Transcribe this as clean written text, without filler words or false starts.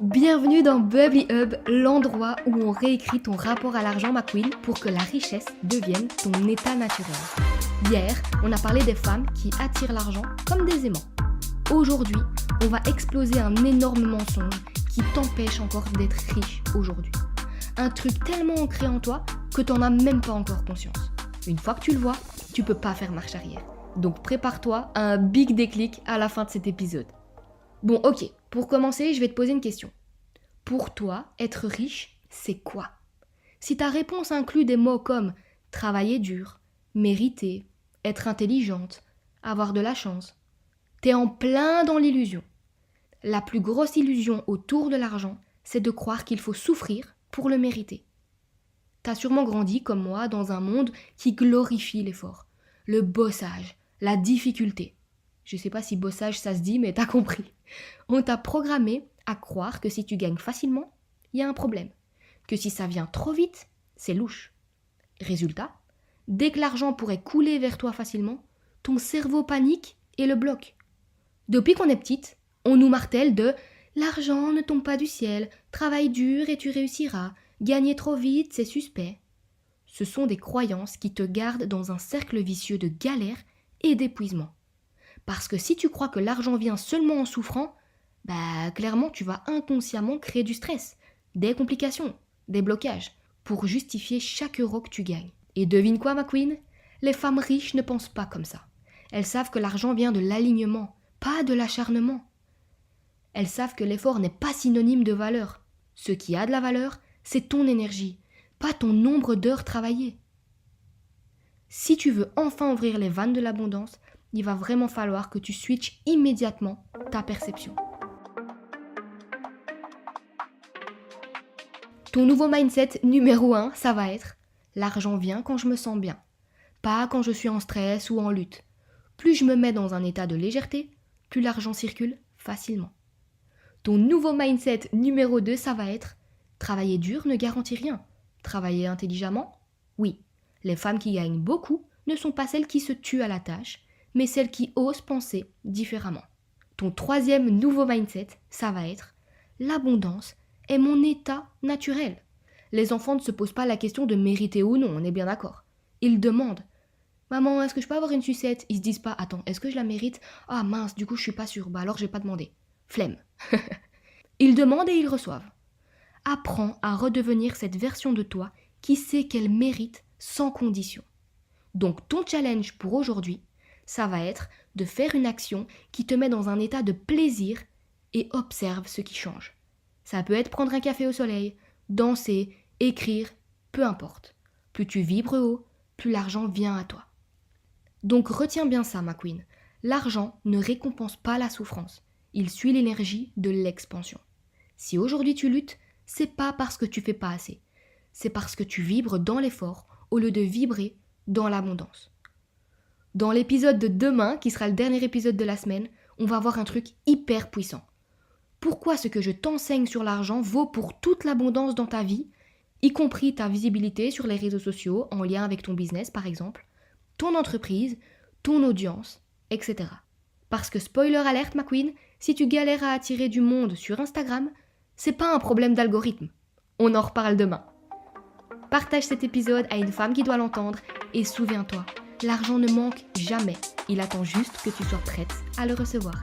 Bienvenue dans Bubbly Hub, l'endroit où on réécrit ton rapport à l'argent, ma queen, pour que la richesse devienne ton état naturel. Hier, on a parlé des femmes qui attirent l'argent comme des aimants. Aujourd'hui, on va exploser un énorme mensonge qui t'empêche encore d'être riche aujourd'hui. Un truc tellement ancré en toi que t'en as même pas encore conscience. Une fois que tu le vois, tu peux pas faire marche arrière. Donc prépare-toi à un big déclic à la fin de cet épisode. Bon, ok, pour commencer, je vais te poser une question. Pour toi, être riche, c'est quoi ? Si ta réponse inclut des mots comme travailler dur, mériter, être intelligente, avoir de la chance, t'es en plein dans l'illusion. La plus grosse illusion autour de l'argent, c'est de croire qu'il faut souffrir pour le mériter. T'as sûrement grandi, comme moi, dans un monde qui glorifie l'effort, le bossage, la difficulté. Je sais pas si bossage ça se dit, mais t'as compris. On t'a programmé à croire que si tu gagnes facilement, il y a un problème. Que si ça vient trop vite, c'est louche. Résultat, dès que l'argent pourrait couler vers toi facilement, ton cerveau panique et le bloque. Depuis qu'on est petite, on nous martèle de « l'argent ne tombe pas du ciel, travaille dur et tu réussiras, gagner trop vite, c'est suspect ». Ce sont des croyances qui te gardent dans un cercle vicieux de galère et d'épuisement. Parce que si tu crois que l'argent vient seulement en souffrant, clairement tu vas inconsciemment créer du stress, des complications, des blocages, pour justifier chaque euro que tu gagnes. Et devine quoi, ma queen ? Les femmes riches ne pensent pas comme ça. Elles savent que l'argent vient de l'alignement, pas de l'acharnement. Elles savent que l'effort n'est pas synonyme de valeur. Ce qui a de la valeur, c'est ton énergie, pas ton nombre d'heures travaillées. Si tu veux enfin ouvrir les vannes de l'abondance, il va vraiment falloir que tu switches immédiatement ta perception. Ton nouveau mindset numéro 1, ça va être « l'argent vient quand je me sens bien, pas quand je suis en stress ou en lutte. Plus je me mets dans un état de légèreté, plus l'argent circule facilement. » Ton nouveau mindset numéro 2, ça va être « travailler dur ne garantit rien. Travailler intelligemment, oui. Les femmes qui gagnent beaucoup ne sont pas celles qui se tuent à la tâche, mais celles qui osent penser différemment. » Ton troisième nouveau mindset, ça va être « l'abondance est mon état naturel. » Les enfants ne se posent pas la question de mériter ou non, on est bien d'accord. Ils demandent « Maman, est-ce que je peux avoir une sucette ?» Ils se disent pas « Attends, est-ce que je la mérite ? Ah mince, du coup je suis pas sûre, alors je vais pas demander. » Flemme. Ils demandent et ils reçoivent. Apprends à redevenir cette version de toi qui sait qu'elle mérite sans condition. Donc ton challenge pour aujourd'hui, ça va être de faire une action qui te met dans un état de plaisir et observe ce qui change. Ça peut être prendre un café au soleil, danser, écrire, peu importe. Plus tu vibres haut, plus l'argent vient à toi. Donc retiens bien ça, ma queen. L'argent ne récompense pas la souffrance. Il suit l'énergie de l'expansion. Si aujourd'hui tu luttes, c'est pas parce que tu fais pas assez. C'est parce que tu vibres dans l'effort au lieu de vibrer dans l'abondance. Dans l'épisode de demain, qui sera le dernier épisode de la semaine, on va voir un truc hyper puissant. Pourquoi ce que je t'enseigne sur l'argent vaut pour toute l'abondance dans ta vie, y compris ta visibilité sur les réseaux sociaux en lien avec ton business par exemple, ton entreprise, ton audience, etc. Parce que spoiler alert ma queen, si tu galères à attirer du monde sur Instagram, c'est pas un problème d'algorithme. On en reparle demain. Partage cet épisode à une femme qui doit l'entendre et souviens-toi, l'argent ne manque jamais, il attend juste que tu sois prête à le recevoir.